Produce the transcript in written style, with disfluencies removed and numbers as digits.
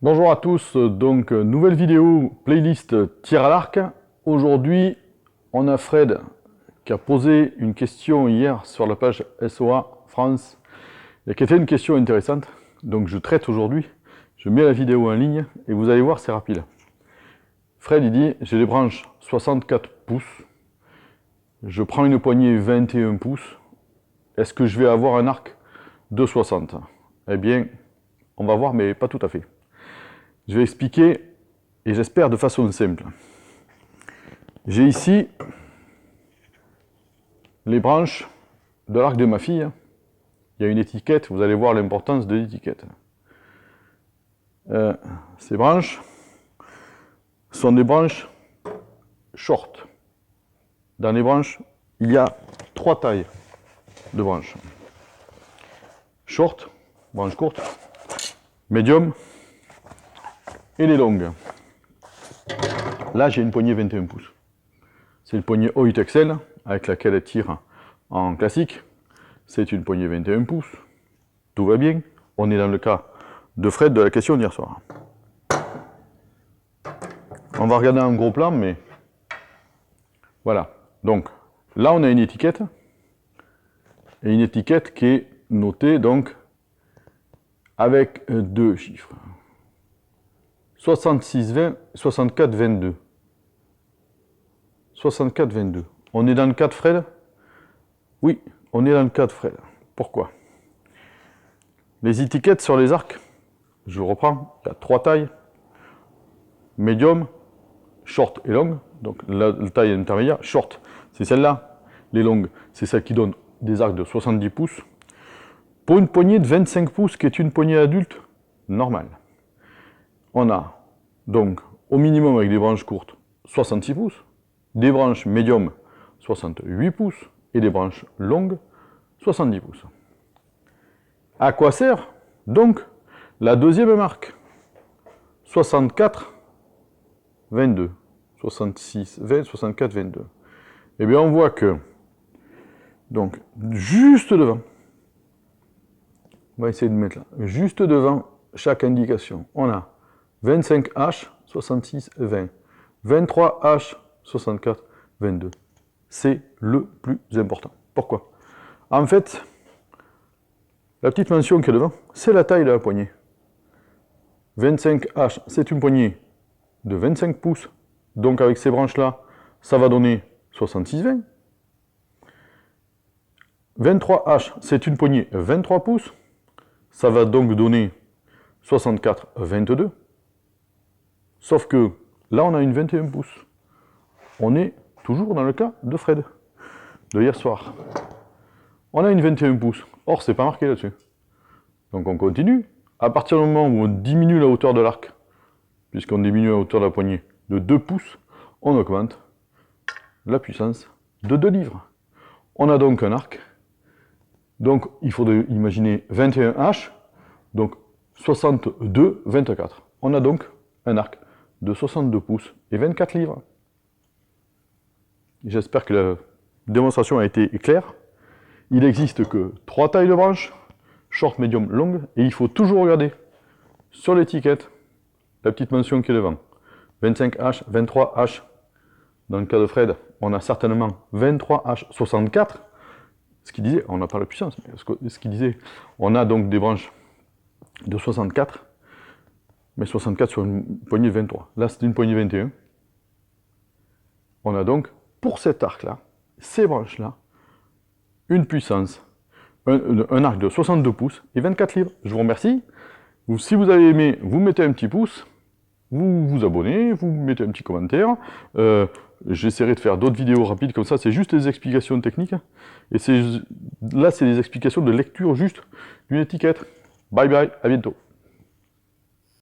Bonjour à tous, donc nouvelle vidéo playlist tir à l'arc. Aujourd'hui, on a Fred qui a posé une question hier sur la page SOA France et qui était une question intéressante. Donc je traite aujourd'hui, je mets la vidéo en ligne et vous allez voir, c'est rapide. Fred il dit, j'ai des branches 64 pouces, je prends une poignée 21 pouces, est-ce que je vais avoir un arc de 60? Eh bien, on va voir, mais pas tout à fait. Je vais expliquer, et j'espère de façon simple. J'ai ici les branches de l'arc de ma fille. Il y a une étiquette, vous allez voir l'importance de l'étiquette. Ces branches sont des branches short. Dans les branches, il y a 3 tailles de branches. Short, branche courte, médium et les longues. Là, j'ai une poignée 21 pouces. C'est une poignée O8 XL avec laquelle elle tire en classique. C'est une poignée 21 pouces. Tout va bien. On est dans le cas de Fred de la question d'hier soir. On va regarder un gros plan, mais voilà. Donc, là, on a une étiquette. Et une étiquette qui est notée, donc, avec 2 chiffres. 66-20, 64-22. 64-22. On est dans le cas de Fred? Oui, on est dans le cas de Fred. Pourquoi? Les étiquettes sur les arcs, je reprends, il y a 3 tailles. Médium, short et long. Donc la taille intermédiaire, short, c'est celle-là. Les longues, c'est celle qui donne des arcs de 70 pouces. Pour une poignée de 25 pouces, qui est une poignée adulte, normale. On a donc, au minimum avec des branches courtes, 66 pouces, des branches médium, 68 pouces, et des branches longues, 70 pouces. À quoi sert donc la deuxième marque? 64, 22. 66, 20, 64, 22. Eh bien, on voit que, donc, juste devant, on va essayer de mettre là, juste devant chaque indication, on a 25H, 66, 20. 23H, 64, 22. C'est le plus important. Pourquoi? En fait, la petite mention qui est devant, c'est la taille de la poignée. 25H, c'est une poignée de 25 pouces. Donc avec ces branches-là, ça va donner 66, 20. 23H, c'est une poignée 23 pouces. Ça va donc donner 64, 22. Sauf que là, on a une 21 pouces. On est toujours dans le cas de Fred, de hier soir. On a une 21 pouces. Or, c'est pas marqué là-dessus. Donc on continue. À partir du moment où on diminue la hauteur de l'arc, puisqu'on diminue la hauteur de la poignée de 2 pouces, on augmente la puissance de 2 livres. On a donc un arc. Donc il faut imaginer 21H, donc 62, 24. On a donc un arc de 62 pouces et 24 livres. J'espère que la démonstration a été claire. Il n'existe que 3 tailles de branches, short, médium, longue, et il faut toujours regarder sur l'étiquette la petite mention qui est devant. 25H, 23H. Dans le cas de Fred, on a certainement 23H, 64. Ce qui disait, on n'a pas la puissance, mais ce qui disait, on a donc des branches de 64, mais 64 sur une poignée de 23. Là, c'est une poignée 21. On a donc, pour cet arc-là, ces branches-là, une puissance, un arc de 62 pouces et 24 livres. Je vous remercie. Si vous avez aimé, vous mettez un petit pouce, vous vous abonnez, vous mettez un petit commentaire. J'essaierai de faire d'autres vidéos rapides comme ça, c'est juste des explications techniques. Et là, c'est des explications de lecture juste d'une étiquette. Bye bye, à bientôt.